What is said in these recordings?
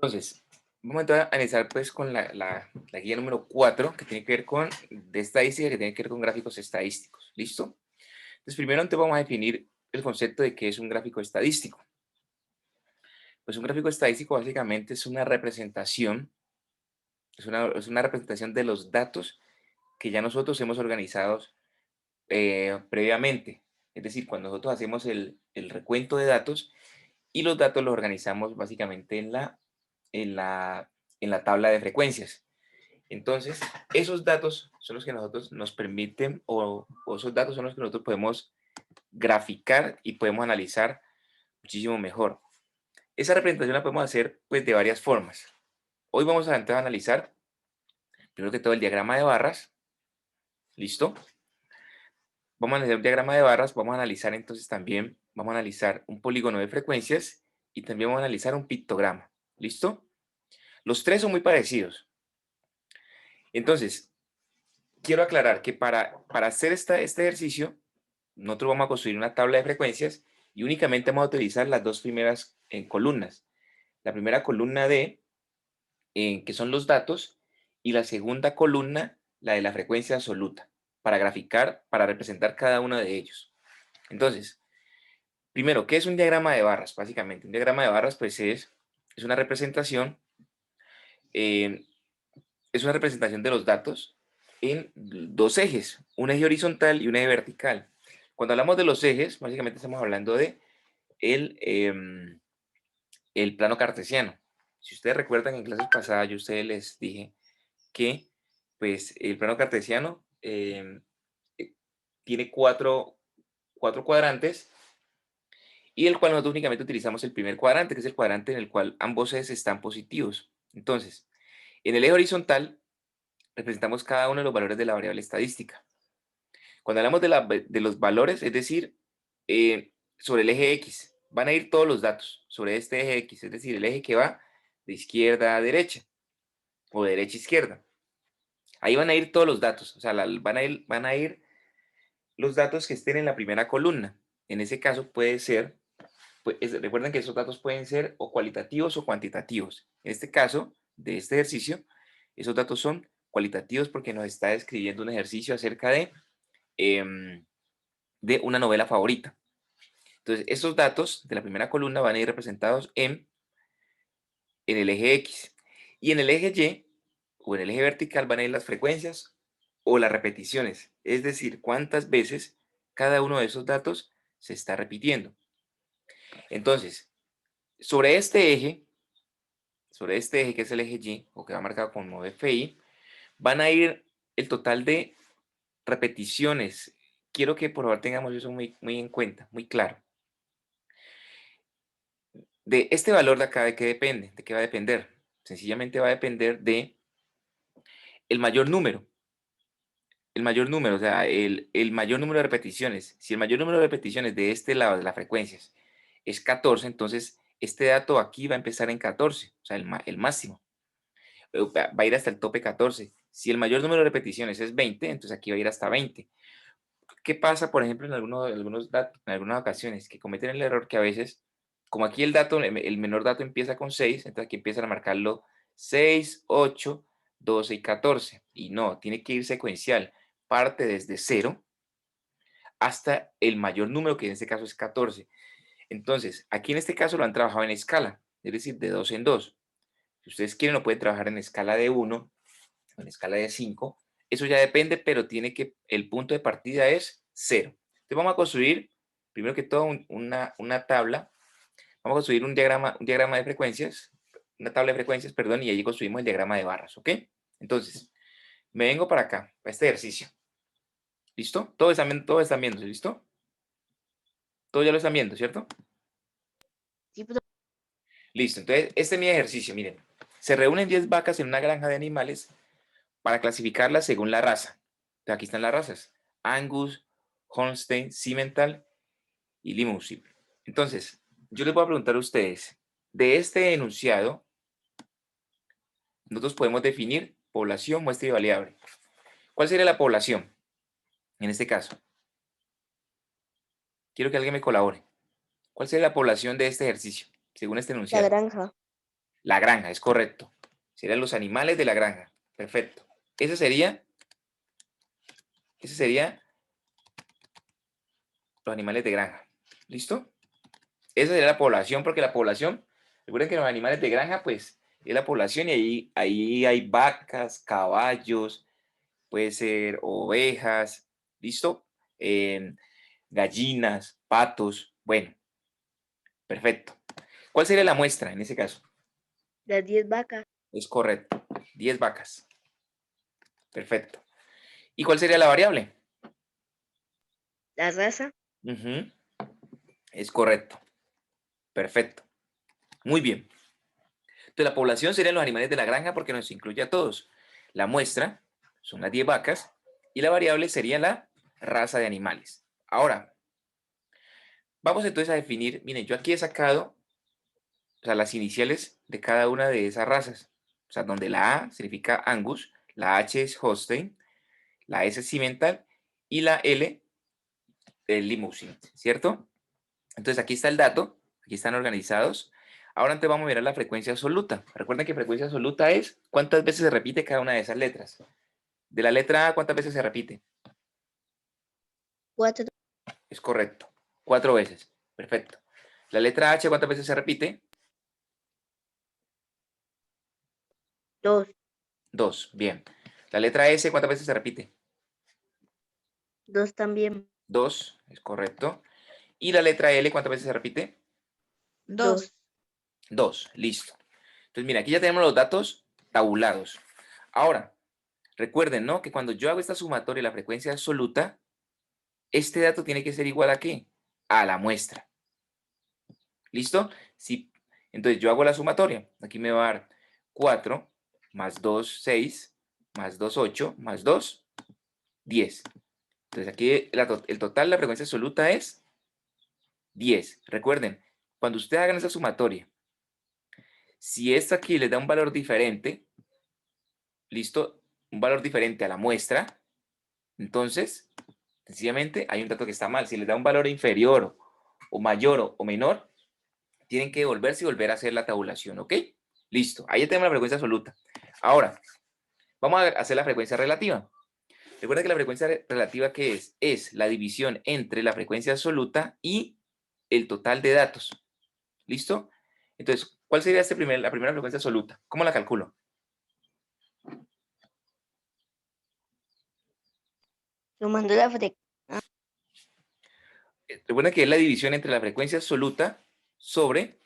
Entonces, vamos a analizar pues con la guía número 4 que tiene que ver con de estadística, que tiene que ver con gráficos estadísticos. ¿Listo? Entonces, primero antes vamos a definir el concepto de qué es un gráfico estadístico. Pues un gráfico estadístico básicamente es una representación, es una representación de los datos que ya nosotros hemos organizado previamente. Es decir, cuando nosotros hacemos el recuento de datos y los datos los organizamos básicamente en la, en la tabla de frecuencias. Entonces, esos datos son los que nosotros nos permiten, o esos datos son los que nosotros podemos graficar y podemos analizar muchísimo mejor. Esa representación la podemos hacer pues de varias formas. Hoy vamos a entrar a analizar, primero que todo, el diagrama de barras. ¿Listo? Vamos a analizar un diagrama de barras, vamos a analizar entonces también, vamos a analizar un polígono de frecuencias y también vamos a analizar un pictograma. ¿Listo? Los tres son muy parecidos. Entonces, quiero aclarar que para hacer este ejercicio, nosotros vamos a construir una tabla de frecuencias y únicamente vamos a utilizar las dos primeras columnas. La primera columna que son los datos, y la segunda columna, la de la frecuencia absoluta, para graficar, para representar cada uno de ellos. Entonces, primero, ¿qué es un diagrama de barras? Básicamente, un diagrama de barras pues es una representación, eh, es una representación de los datos en dos ejes, un eje horizontal y un eje vertical. Cuando hablamos de los ejes, básicamente estamos hablando de el plano cartesiano. Si ustedes recuerdan, en clases pasadas yo a ustedes les dije que pues, el plano cartesiano eh, tiene cuatro cuadrantes y el cual nosotros únicamente utilizamos el primer cuadrante, que es el cuadrante en el cual ambos ejes están positivos. Entonces, en el eje horizontal representamos cada uno de los valores de la variable estadística. Cuando hablamos de los valores, es decir, sobre el eje X, van a ir todos los datos sobre este eje X, es decir, el eje que va de izquierda a derecha o de derecha a izquierda. Ahí van a ir todos los datos, o sea, van a ir los datos que estén en la primera columna. En ese caso puede ser, pues, recuerden que esos datos pueden ser o cualitativos o cuantitativos. En este caso, de este ejercicio, esos datos son cualitativos porque nos está describiendo un ejercicio acerca em, de una novela favorita. Entonces, estos datos de la primera columna van a ir representados en el eje X. Y en el eje Y o en el eje vertical van a ir las frecuencias o las repeticiones. Es decir, cuántas veces cada uno de esos datos se está repitiendo. Entonces, sobre este eje que es el eje Y, o que va marcado como FI, van a ir el total de repeticiones. Quiero que por favor tengamos eso muy, muy en cuenta, muy claro. De este valor de acá, ¿de qué depende? ¿De qué va a depender? Sencillamente va a depender de el mayor número. El mayor número, o sea, el mayor número de repeticiones. Si el mayor número de repeticiones de este lado de las frecuencias es 14, entonces este dato aquí va a empezar en 14, o sea, el máximo. Va a ir hasta el tope 14. Si el mayor número de repeticiones es 20, entonces aquí va a ir hasta 20. ¿Qué pasa, por ejemplo, en algunas ocasiones que cometen el error que a veces, como aquí el menor dato empieza con 6, entonces aquí empiezan a marcarlo 6, 8, 12 y 14. Y no, tiene que ir secuencial. Parte desde 0 hasta el mayor número, que en este caso es 14. Entonces, aquí en este caso lo han trabajado en escala, es decir, de 2 en 2. Si ustedes quieren, lo pueden trabajar en escala de 1 o en escala de 5. Eso ya depende, pero el punto de partida es 0. Entonces vamos a construir, primero que todo, una tabla. Vamos a construir un diagrama de frecuencias, una tabla de frecuencias, perdón, y allí construimos el diagrama de barras, ¿ok? Entonces, me vengo para acá, para este ejercicio. ¿Listo? Todos están viendo, ¿listo? Todos ya lo están viendo, ¿cierto? Sí, pero Listo, entonces este es mi ejercicio, miren. Se reúnen 10 vacas en una granja de animales para clasificarlas según la raza. Entonces, aquí están las razas: Angus, Holstein, Simmental y Limousin. Entonces, yo les voy a preguntar a ustedes, de este enunciado, nosotros podemos definir población, muestra y variable. ¿Cuál sería la población en este caso? Quiero que alguien me colabore. ¿Cuál sería la población de este ejercicio, según este la enunciado? granja. La granja, es correcto. Serían los animales de la granja. Perfecto. Ese sería los animales de granja. ¿Listo? Esa sería la población, porque la población, recuerden que los animales de granja, pues, es la población y ahí hay vacas, caballos, puede ser ovejas, ¿listo? Gallinas, patos, bueno, perfecto. ¿Cuál sería la muestra en ese caso? Las 10 vacas. Es correcto, 10 vacas, perfecto. ¿Y cuál sería la variable? La raza. Ujú, es correcto, perfecto, muy bien. Entonces la población serían los animales de la granja porque nos incluye a todos. La muestra son las 10 vacas y la variable sería la raza de animales. Ahora, vamos entonces a definir, miren, yo aquí he sacado, o sea, las iniciales de cada una de esas razas. O sea, donde la A significa Angus, la H es Holstein, la S es Cimental y la L es Limousin, ¿cierto? Entonces aquí está el dato, aquí están organizados. Ahora antes vamos a mirar la frecuencia absoluta. Recuerden que frecuencia absoluta es cuántas veces se repite cada una de esas letras. De la letra A, ¿cuántas veces se repite? 4, Es correcto. 4 veces. Perfecto. La letra H, ¿cuántas veces se repite? 2, 2. Bien. La letra S, ¿cuántas veces se repite? 2 también. 2. Es correcto. Y la letra L, ¿cuántas veces se repite? 2. 2. Listo. Entonces, mira, aquí ya tenemos los datos tabulados. Ahora, recuerden, ¿no? Que cuando yo hago esta sumatoria de la frecuencia absoluta, este dato tiene que ser igual a ¿qué? A la muestra. ¿Listo? Si, entonces yo hago la sumatoria. Aquí me va a dar 4 más 2, 6, más 2, 8, más 2, 10. Entonces aquí el total de la frecuencia absoluta es 10. Recuerden, cuando ustedes hagan esa sumatoria, si esto aquí les da un valor diferente, ¿listo? Un valor diferente a la muestra, entonces, sencillamente hay un dato que está mal. Si les da un valor inferior o mayor o menor, tienen que devolverse y volver a hacer la tabulación, ¿ok? Listo, ahí ya tenemos la frecuencia absoluta. Ahora, vamos a hacer la frecuencia relativa. Recuerda que la frecuencia relativa, ¿qué es? Es la división entre la frecuencia absoluta y el total de datos. ¿Listo? Entonces, ¿cuál sería la primera frecuencia absoluta? ¿Cómo la calculo? Sumando la frecuencia. Recuerda que es la división entre la frecuencia absoluta sobre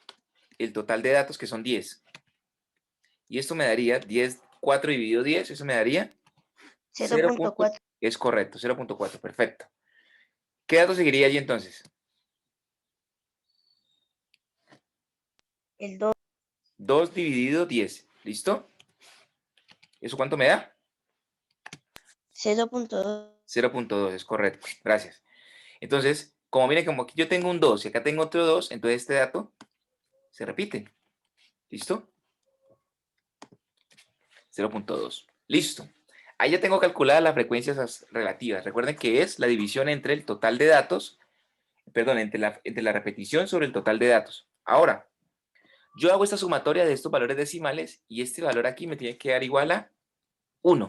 el total de datos, que son 10. Y esto me daría 10, 4 dividido 10, eso me daría 0. 0.4. Es correcto, 0.4, perfecto. ¿Qué dato seguiría allí entonces? El 2. 2 dividido 10, ¿listo? ¿Eso cuánto me da? 0.2. 0.2, es correcto, gracias. Entonces, como miren, como aquí yo tengo un 2 y acá tengo otro 2, entonces este dato se repite, ¿listo? 0.2, listo. Ahí ya tengo calculadas las frecuencias relativas. Recuerden que es la división entre el total de datos, perdón, entre la repetición sobre el total de datos. Ahora, yo hago esta sumatoria de estos valores decimales y este valor aquí me tiene que dar igual a 1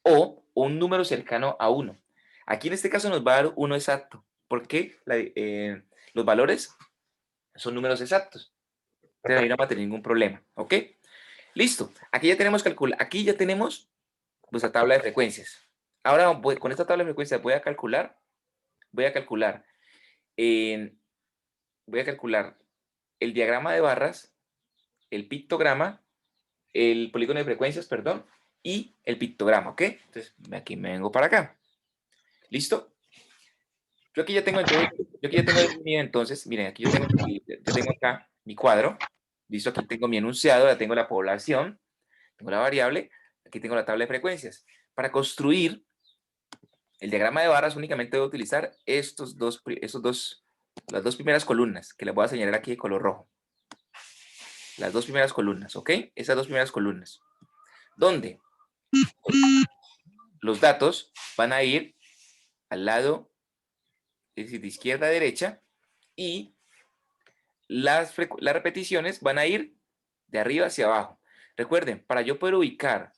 o un número cercano a 1. Aquí en este caso nos va a dar 1 exacto, porque los valores son números exactos. Entonces ahí no va a tener ningún problema, ¿ok? Listo. Aquí ya tenemos nuestra tabla de frecuencias. Ahora con esta tabla de frecuencias voy a calcular, eh, voy a calcular el diagrama de barras, el pictograma, el polígono de frecuencias, perdón, y el pictograma, ¿ok? Entonces aquí me vengo para acá. ¿Listo? Yo aquí ya tengo, definido entonces, miren, aquí yo tengo acá mi cuadro, listo, aquí tengo mi enunciado, ya tengo la población, tengo la variable, aquí tengo la tabla de frecuencias. Para construir el diagrama de barras únicamente debo utilizar las dos primeras columnas, que las voy a señalar aquí de color rojo. Las dos primeras columnas, ¿ok? Esas dos primeras columnas. ¿Dónde? Los datos van a ir al lado, es decir, de izquierda a derecha, y las repeticiones van a ir de arriba hacia abajo. Recuerden, para yo poder ubicar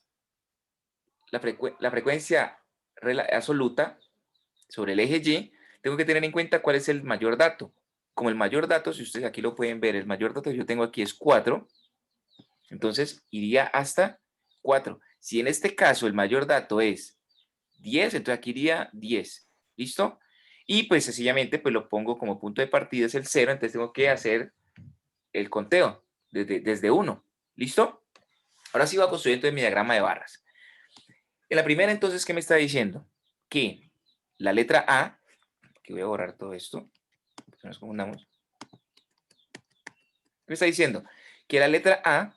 la frecuencia absoluta sobre el eje Y, tengo que tener en cuenta cuál es el mayor dato. Como el mayor dato, si ustedes aquí lo pueden ver, el mayor dato que yo tengo aquí es 4, entonces iría hasta 4. Si en este caso el mayor dato es 10, entonces aquí iría 10. ¿Listo? Y pues sencillamente pues lo pongo como punto de partida, es el 0, entonces tengo que hacer el conteo desde 1. ¿Listo? Ahora sí voy a construir entonces mi diagrama de barras. En la primera entonces, ¿qué me está diciendo? Que la letra A, que voy a borrar todo esto, que no nos confundamos. ¿Qué me está diciendo? Que la letra A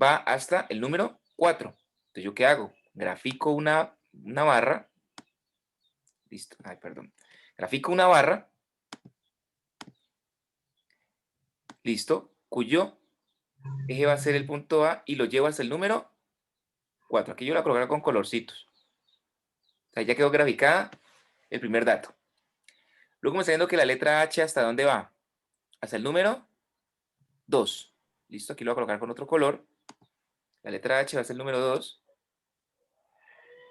va hasta el número 4. Entonces, ¿yo qué hago? Grafico una barra. Listo. Ay, perdón. Grafico una barra. Listo. Cuyo eje va a ser el punto A y lo llevo hasta el número 4. Aquí yo la colocaré con colorcitos. Ahí ya quedó graficada el primer dato. Luego me está diciendo que la letra H, ¿hasta dónde va? Hasta el número 2. Listo, aquí lo voy a colocar con otro color. La letra H va hasta el número 2.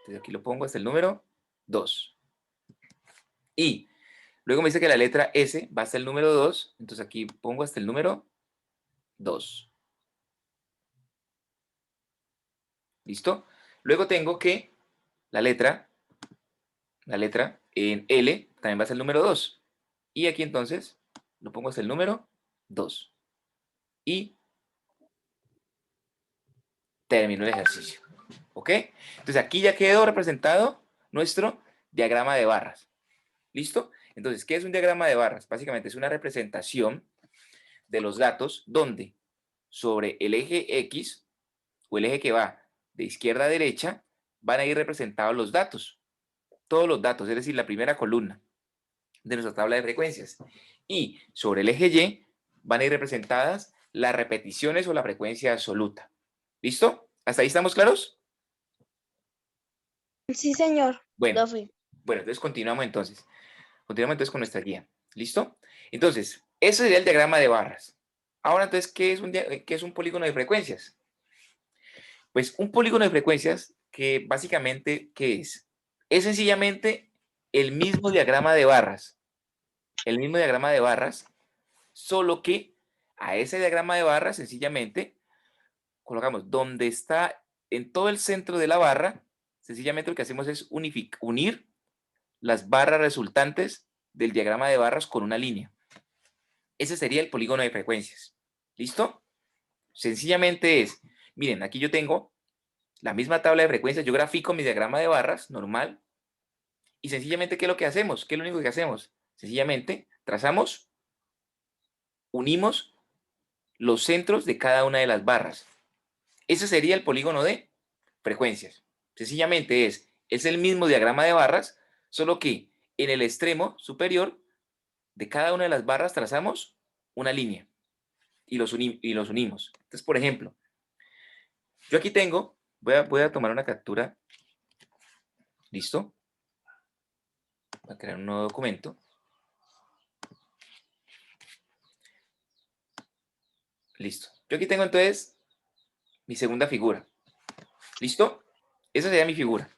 Entonces aquí lo pongo hasta el número 2. Y luego me dice que la letra S va hasta el número 2. Entonces aquí pongo hasta el número 2. ¿Listo? Luego tengo que la letra en L también va hasta el número 2. Y aquí entonces lo pongo hasta el número 2. Y termino el ejercicio. ¿Ok? Entonces aquí ya quedó representado nuestro diagrama de barras. ¿Listo? Entonces, ¿qué es un diagrama de barras? Básicamente es una representación de los datos donde sobre el eje X o el eje que va de izquierda a derecha van a ir representados los datos. Todos los datos, es decir, la primera columna de nuestra tabla de frecuencias. Y sobre el eje Y van a ir representadas las repeticiones o la frecuencia absoluta. ¿Listo? ¿Hasta ahí estamos claros? Sí, señor. Bueno, Profe. entonces continuamos entonces. Continuamos entonces con nuestra guía. ¿Listo? Entonces, ese sería el diagrama de barras. Ahora, entonces, ¿qué es un polígono de frecuencias? Pues un polígono de frecuencias que básicamente, ¿qué es? Es sencillamente el mismo diagrama de barras. El mismo diagrama de barras, solo que a ese diagrama de barras sencillamente colocamos donde está en todo el centro de la barra, sencillamente lo que hacemos es unir las barras resultantes del diagrama de barras con una línea. Ese sería el polígono de frecuencias. ¿Listo? Sencillamente es, miren, aquí yo tengo la misma tabla de frecuencias, yo grafico mi diagrama de barras normal y sencillamente, ¿qué es lo que hacemos? ¿Qué es lo único que hacemos? Sencillamente trazamos, unimos los centros de cada una de las barras. Ese sería el polígono de frecuencias. Sencillamente es el mismo diagrama de barras, solo que en el extremo superior de cada una de las barras trazamos una línea y los unimos. Entonces, por ejemplo, yo aquí tengo, voy a tomar una captura. ¿Listo? Voy a crear un nuevo documento. Listo. Yo aquí tengo entonces mi segunda figura. ¿Listo? Esa sería mi figura.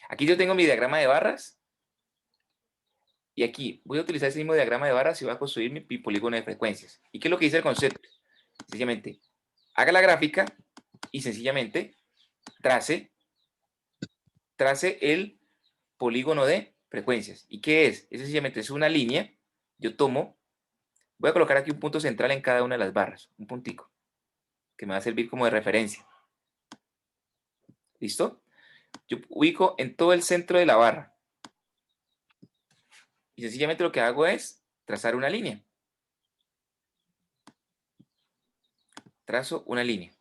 Aquí yo tengo mi diagrama de barras. Y aquí voy a utilizar ese mismo diagrama de barras y voy a construir mi polígono de frecuencias. ¿Y qué es lo que dice el concepto? Sencillamente, haga la gráfica y sencillamente trace el polígono de frecuencias. ¿Y qué es? Es sencillamente es una línea. Yo voy a colocar aquí un punto central en cada una de las barras, un puntico, que me va a servir como de referencia. ¿Listo? Yo ubico en todo el centro de la barra. Y sencillamente lo que hago es trazar una línea. Trazo una línea.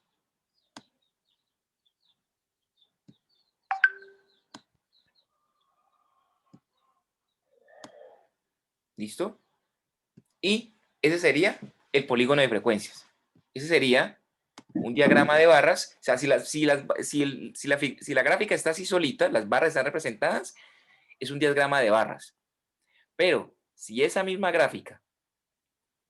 ¿Listo? Y ese sería el polígono de frecuencias. Ese sería un diagrama de barras. O sea, si la gráfica está así solita, las barras están representadas, es un diagrama de barras. Pero si esa misma gráfica,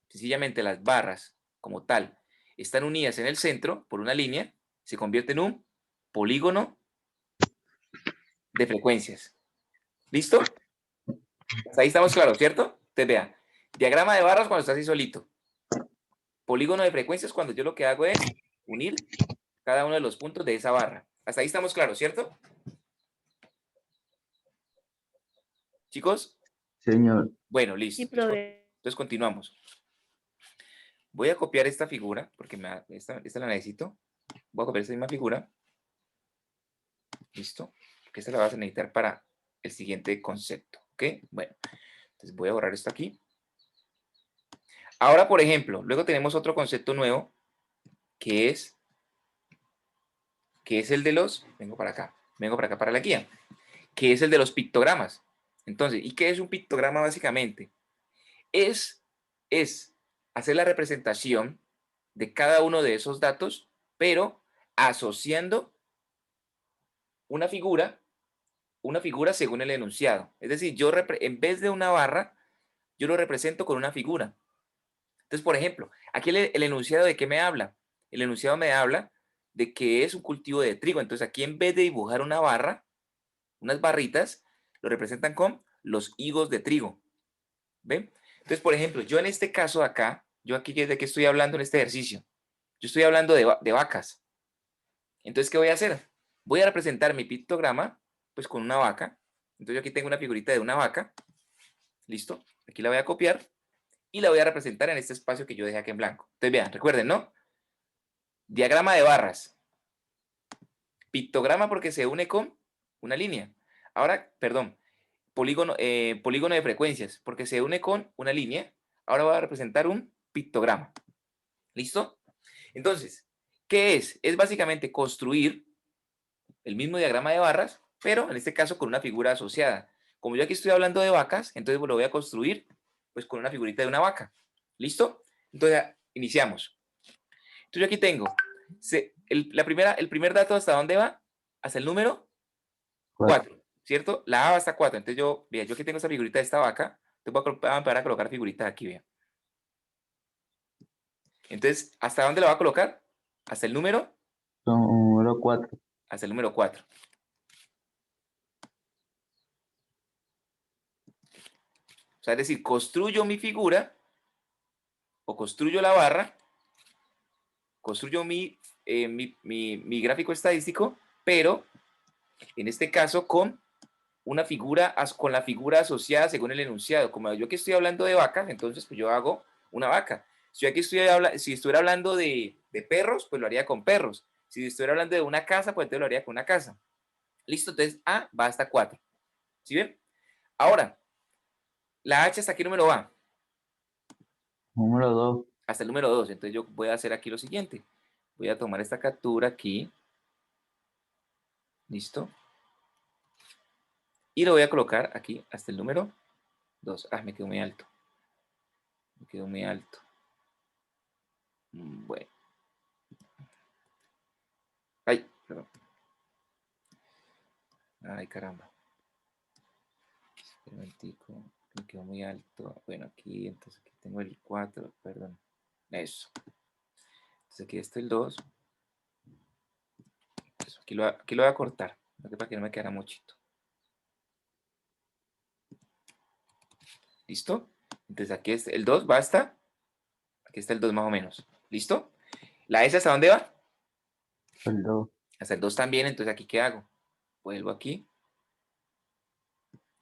sencillamente las barras como tal, están unidas en el centro por una línea, se convierte en un polígono de frecuencias. ¿Listo? Hasta ahí estamos claros, ¿cierto? Entonces, vean, diagrama de barras cuando está así solito. Polígono de frecuencias cuando yo lo que hago es unir cada uno de los puntos de esa barra. Hasta ahí estamos claros, ¿cierto? Chicos, Señor. bueno, listo. Sí, profe. Entonces continuamos. Voy a copiar esta figura, porque esta la necesito. Voy a copiar esta misma figura. Listo. Porque esta la vas a necesitar para el siguiente concepto. ¿Ok? Bueno, entonces voy a borrar esto aquí. Ahora, por ejemplo, luego tenemos otro concepto nuevo, que es el de los... Vengo para acá para la guía. Que es el de los pictogramas. Entonces, ¿y qué es un pictograma básicamente? Es hacer la representación de cada uno de esos datos, pero asociando una figura según el enunciado. Es decir, yo en vez de una barra, yo lo represento con una figura. Entonces, por ejemplo, aquí el enunciado de qué me habla. El enunciado me habla de que es un cultivo de trigo. Entonces, aquí en vez de dibujar una barra, unas barritas, lo representan con los higos de trigo. ¿Ven? Entonces, por ejemplo, yo en este caso acá, yo aquí de qué estoy hablando en este ejercicio. Yo estoy hablando de vacas. Entonces, ¿qué voy a hacer? Voy a representar mi pictograma, pues con una vaca. Entonces, yo aquí tengo una figurita de una vaca. ¿Listo? Aquí la voy a copiar y la voy a representar en este espacio que yo dejé aquí en blanco. Entonces, vean, recuerden, ¿no? Diagrama de barras. Pictograma porque se une con una línea. Ahora, perdón, polígono de frecuencias porque se une con una línea. Ahora voy a representar un pictograma. ¿Listo? Entonces, ¿qué es? Es básicamente construir el mismo diagrama de barras, pero en este caso con una figura asociada. Como yo aquí estoy hablando de vacas, entonces lo voy a construir pues con una figurita de una vaca. ¿Listo? Entonces, iniciamos. Entonces yo aquí tengo el primer dato, ¿hasta dónde va? Hasta el número 4, ¿cierto? La A va hasta 4. Entonces yo aquí tengo esta figurita de esta vaca. Entonces voy a empezar a colocar figuritas aquí, vean. Entonces, ¿hasta dónde la va a colocar? Hasta el número Número 4. Hasta el número 4. O sea, es decir, construyo mi figura o construyo la barra, construyo mi gráfico estadístico, pero en este caso con una figura, con la figura asociada según el enunciado. Como yo aquí estoy hablando de vacas, entonces pues yo hago una vaca. Si yo aquí si estuviera hablando de perros, pues lo haría con perros. Si estuviera hablando de una casa, pues entonces lo haría con una casa. Listo, entonces A va hasta 4. ¿Sí ven? Ahora, la H hasta qué número va? Número 2. Hasta el número 2. Entonces yo voy a hacer aquí lo siguiente. Voy a tomar esta captura aquí. Listo. Y lo voy a colocar aquí hasta el número 2. Ah, me quedó muy alto. Me quedó muy alto. Bueno. Ay, perdón. Ay, caramba. Un momentico. Me quedó muy alto. Bueno, aquí, entonces aquí tengo el 4, perdón. Eso. Entonces aquí está el 2. Eso, aquí lo voy a cortar, para que no me quedara muchito. ¿Listo? Entonces aquí es el 2, basta. Aquí está el 2 más o menos. ¿Listo? ¿La S hasta dónde va? El 2. Hasta el 2 también, entonces aquí ¿qué hago? Vuelvo aquí.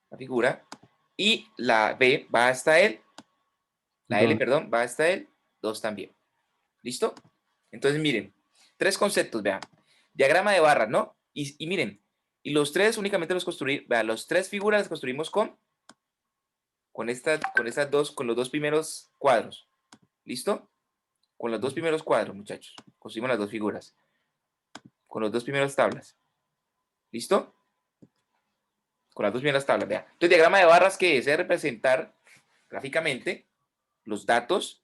La figura. Y la B va hasta el. La L, perdón, va hasta el 2 también. ¿Listo? Entonces miren, 3 conceptos, vean. Diagrama de barras, ¿no? Y miren, y los 3 únicamente los construir, vean, los 3 figuras las construimos con los 2 primeros cuadros. ¿Listo? Con los 2 primeros cuadros, muchachos. Construimos las 2 figuras. Con los 2 primeros tablas. ¿Listo? Con las 2 primeras tablas, vean. Entonces, diagrama de barras, que es representar gráficamente los datos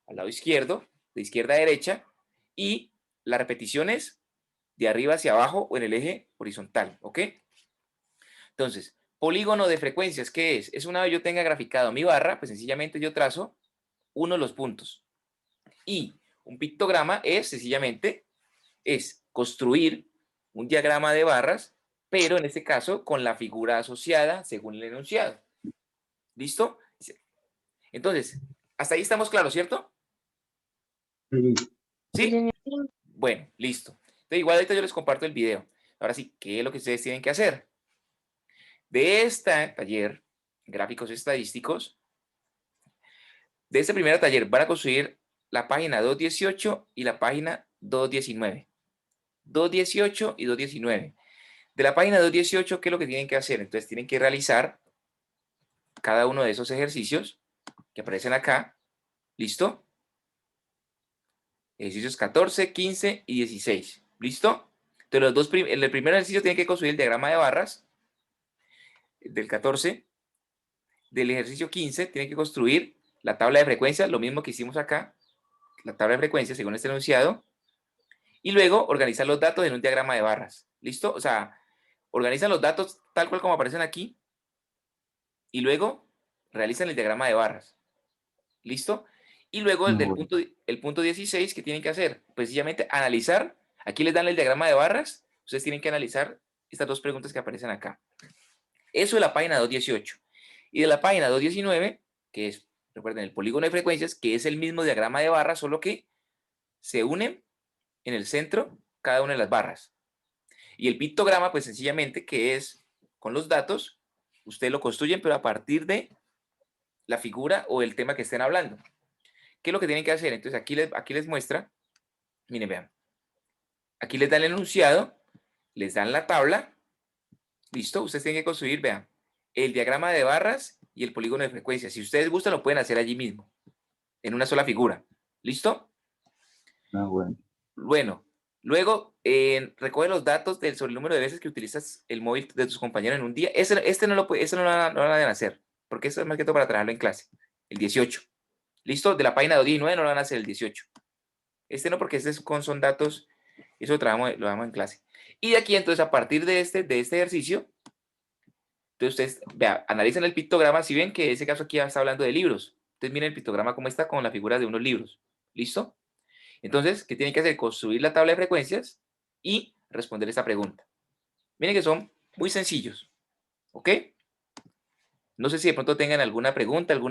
al lado izquierdo, de izquierda a derecha, y las repeticiones de arriba hacia abajo o en el eje horizontal, ¿ok? Entonces, polígono de frecuencias, ¿qué es? Es una vez yo tenga graficado mi barra, pues sencillamente yo trazo uno de los puntos. Y Un pictograma es sencillamente construir un diagrama de barras, pero en este caso con la figura asociada según el enunciado. ¿Listo? Entonces, hasta ahí estamos claros, ¿cierto? Sí. Sí, ¿Sí? señor. Bueno, listo. Entonces, igual ahorita yo les comparto el video. Ahora sí, ¿qué es lo que ustedes tienen que hacer? De este taller, gráficos estadísticos, de este primer taller van a construir la página 218 y la página 219. 218 y 219. De la página 218, ¿qué es lo que tienen que hacer? Entonces tienen que realizar cada uno de esos ejercicios que aparecen acá. ¿Listo? Ejercicios 14, 15 y 16. ¿Listo? Entonces el primer ejercicio tiene que construir el diagrama de barras. Del 14. Del ejercicio 15 tienen que construir la tabla de frecuencias, lo mismo que hicimos acá. La tabla de frecuencias según este enunciado. Y luego organizar los datos en un diagrama de barras. ¿Listo? O sea, organizan los datos tal cual como aparecen aquí y luego realizan el diagrama de barras. ¿Listo? Y luego Bueno. el punto 16, ¿qué tienen que hacer? Precisamente analizar. Aquí les dan el diagrama de barras. Ustedes tienen que analizar estas dos preguntas que aparecen acá. Eso de la página 218. Y de la página 219, que es, recuerden, el polígono de frecuencias, que es el mismo diagrama de barras, solo que se unen en el centro cada una de las barras. Y el pictograma, pues sencillamente, que es con los datos, ustedes lo construyen, pero a partir de la figura o el tema que estén hablando. ¿Qué es lo que tienen que hacer? Entonces aquí les muestra, miren, vean. Aquí les dan el enunciado, les dan la tabla, listo, ustedes tienen que construir, vean, el diagrama de barras y el polígono de frecuencias. Si ustedes gustan, lo pueden hacer allí mismo, en una sola figura. ¿Listo? Bueno. Bueno, luego recoge los datos sobre el número de veces que utilizas el móvil de tus compañeros en un día. Este no lo deben hacer, porque eso es más que todo para trabajarlo en clase. El 18. ¿Listo? De la página 219 no lo van a hacer el 18. Este no, porque son datos, eso lo damos en clase. Y de aquí, entonces, a partir de este ejercicio, entonces ustedes analicen el pictograma. Si ven que en ese caso aquí ya está hablando de libros. Entonces miren el pictograma cómo está con la figura de unos libros. ¿Listo? Entonces, ¿qué tienen que hacer? Construir la tabla de frecuencias y responder esta pregunta. Miren que son muy sencillos. ¿Ok? No sé si de pronto tengan alguna pregunta, alguna